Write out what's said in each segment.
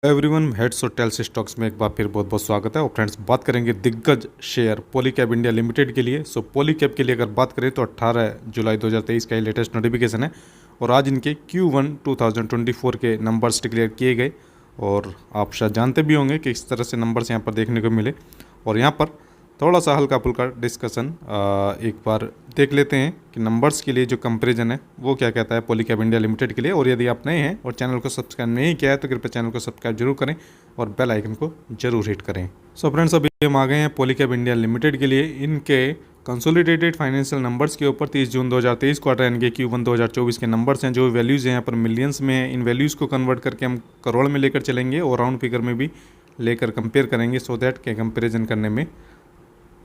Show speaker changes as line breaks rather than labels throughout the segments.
Everyone, heads और tales stocks में एक बार फिर बहुत बहुत स्वागत है। और फ्रेंड्स, बात करेंगे दिग्गज शेयर पॉलीकैब इंडिया लिमिटेड के लिए। पॉलीकैब के लिए अगर बात करें तो 18 जुलाई 2023 का ये लेटेस्ट नोटिफिकेशन है और आज इनके Q1 2024 के नंबर्स डिक्लेयर किए गए। और आप शायद जानते भी होंगे कि इस तरह से नंबर्स यहाँ पर देखने को मिले। और यहाँ पर थोड़ा सा हल्का फुल्का डिस्कशन एक बार देख लेते हैं कि नंबर्स के लिए जो कंपैरिजन है वो क्या कहता है पॉलीकैब इंडिया लिमिटेड के लिए। और यदि आप नए हैं और चैनल को सब्सक्राइब नहीं किया है तो कृपया चैनल को सब्सक्राइब जरूर करें और बेल आइकन को जरूर हिट करें। फ्रेंड्स, अभी हम आ गए हैं पॉलीकैब इंडिया लिमिटेड के लिए इनके कंसोलिडेटेड फाइनेंशियल नंबर्स के ऊपर। 30 जून 2023 क्वार्टर इनके Q1 2024 के नंबर्स हैं। जो वैल्यूज़ हैं यहाँ पर मिलियंस में है। इन वैल्यूज़ को कन्वर्ट करके हम करोड़ में लेकर चलेंगे और राउंड फिगर में भी लेकर कंपेयर करेंगे सो दैट के कंपेरिजन करने में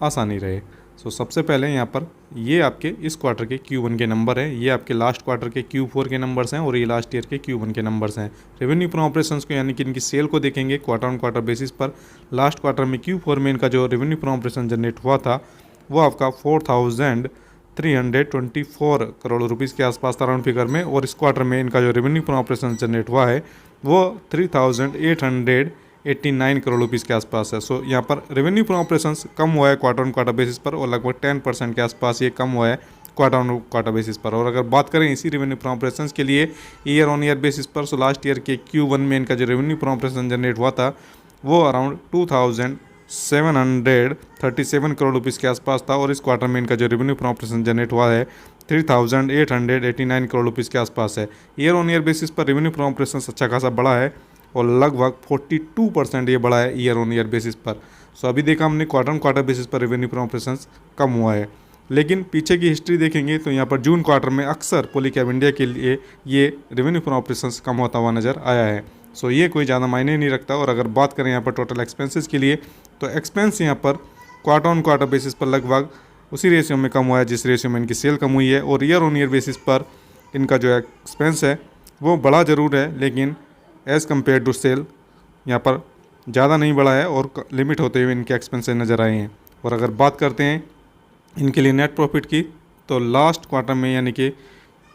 आसानी रहे। सबसे पहले यहाँ पर ये आपके इस क्वार्टर के Q1 के नंबर हैं, ये आपके लास्ट क्वार्टर के Q4 के नंबर्स हैं और ये लास्ट ईयर के Q1 के नंबर्स हैं। रेवेन्यू फ्रॉम ऑपरेशंस को यानी कि इनकी सेल को देखेंगे क्वार्टर ऑन क्वार्टर बेसिस पर। लास्ट क्वार्टर में Q4 में इनका जो रेवेन्यू फ्रॉम ऑपरेशन जनरेट हुआ था वो आपका 4,324 करोड़ रुपीज़ के आसपास था राउंड फिगर में। और इस क्वार्टर में इनका जो रेवेन्यू फ्रॉम ऑपरेशन जनरेट हुआ है वो 3,889 करोड़ रुपीज़ के आसपास है। यहाँ पर रेवेन्यू फ्रॉम ऑपरेशंस कम हुआ है क्वार्टर ऑन क्वार्टर बेसिस पर और लगभग 10% के आसपास ये कम हुआ है क्वार्टर ऑन क्वार्टर बेसिस पर। और अगर बात करें इसी रेवेन्यू फ्रॉम ऑपरेशंस के लिए ईयर ऑन ईयर बेसिस पर, लास्ट ईयर के Q1 में इनका जो रेवेन्यू फ्रॉम ऑपरेशन जनरेट हुआ था वो अराउंड 2,737 करोड़ रुपीज़ के आसपास था। और इस क्वार्टर में इनका जो रेवेन्यू फ्रॉम ऑपरेशन जनरेट हुआ है 3,889 करोड़ रुपीज़ के आसपास है। ईयर ऑन ईयर बेसिस पर रेवेन्यू फ्रॉम ऑपरेशन अच्छा खासा बड़ा है और लगभग 42% ये बढ़ा है ईयर ऑन ईयर बेसिस पर। अभी देखा हमने क्वार्टर ऑन क्वार्टर बेसिस पर रेवेन्यू फ्रॉम ऑपरेशंस कम हुआ है। लेकिन पीछे की हिस्ट्री देखेंगे तो यहाँ पर जून क्वार्टर में अक्सर पॉलीकैब इंडिया के लिए ये रेवेन्यू फ्रॉम ऑपरेशंस कम होता हुआ नज़र आया है। ये कोई ज़्यादा मायने नहीं रखता। और अगर बात करें यहाँ पर टोटल एक्सपेंसेस के लिए तो एक्सपेंस यहाँ पर क्वार्टर ऑन क्वार्टर बेसिस पर लगभग उसी रेशियो में कम हुआ है जिस रेशियो में इनकी सेल कम हुई है। और ईयर ऑन ईयर बेसिस पर इनका जो एक्सपेंस है वो बड़ा ज़रूर है लेकिन एज़ कम्पेयर टू सेल यहाँ पर ज़्यादा नहीं बढ़ा है और लिमिट होते हुए इनके एक्सपेंसेस नज़र आए हैं। और अगर बात करते हैं इनके लिए नेट प्रॉफिट की तो लास्ट क्वार्टर में यानी कि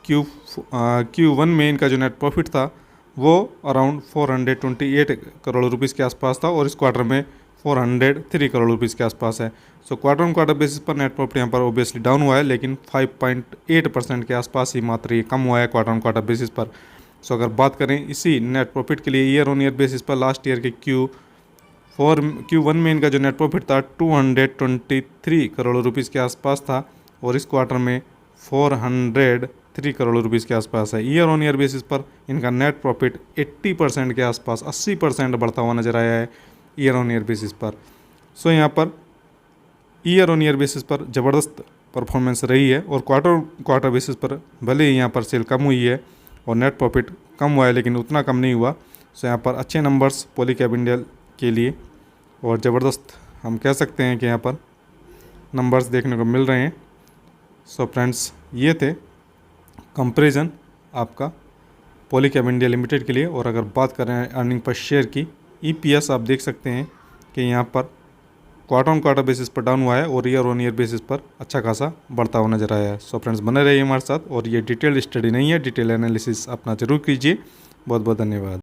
Q1 में इनका जो नेट प्रॉफिट था वो अराउंड 428 करोड़ रुपीज़ के आसपास था और इस क्वार्टर में 403 करोड़ रुपीज़ के आसपास है। क्वार्टर ऑन क्वार्टर बेसिस पर नेट प्रॉफिट यहाँ पर ओबियसली डाउन हुआ है लेकिन 5.8% के आसपास ही मात्र ये कम हुआ है क्वार्टर ऑन क्वार्टर बेसिस पर। अगर बात करें इसी नेट प्रॉफिट के लिए ईयर ऑन ईयर बेसिस पर लास्ट ईयर के Q1 में इनका जो नेट प्रॉफिट था 223 करोड़ रुपीज़ के आसपास था और इस क्वार्टर में 403 करोड़ रुपीज़ के आसपास है। ईयर ऑन ईयर बेसिस पर इनका नेट प्रॉफिट 80% के आसपास 80% बढ़ता हुआ नज़र आया है ईयर ऑन ईयर बेसिस पर। यहाँ per year on year basis पर ज़बरदस्त परफॉर्मेंस रही है और क्वार्टर बेसिस पर भले ही यहाँ पर सेल कम हुई है और नेट प्रॉफिट कम हुआ है लेकिन उतना कम नहीं हुआ। यहाँ पर अच्छे नंबर्स पॉलीकैब इंडिया के लिए और ज़बरदस्त हम कह सकते हैं कि यहाँ पर नंबर्स देखने को मिल रहे हैं। फ्रेंड्स, ये थे कंपैरिजन आपका पॉलीकैब इंडिया लिमिटेड के लिए। और अगर बात करें अर्निंग पर शेयर की, EPS आप देख सकते हैं कि यहाँ पर क्वार्टर ऑन क्वार्टर बेसिस पर डाउन हुआ है और ईयर ऑन ईयर बेसिस पर अच्छा खासा बढ़ता हुआ नजर आया है। फ्रेंड्स, बने रहिए हमारे साथ। और ये डिटेल स्टडी नहीं है, डिटेल एनालिसिस अपना जरूर कीजिए। बहुत बहुत धन्यवाद।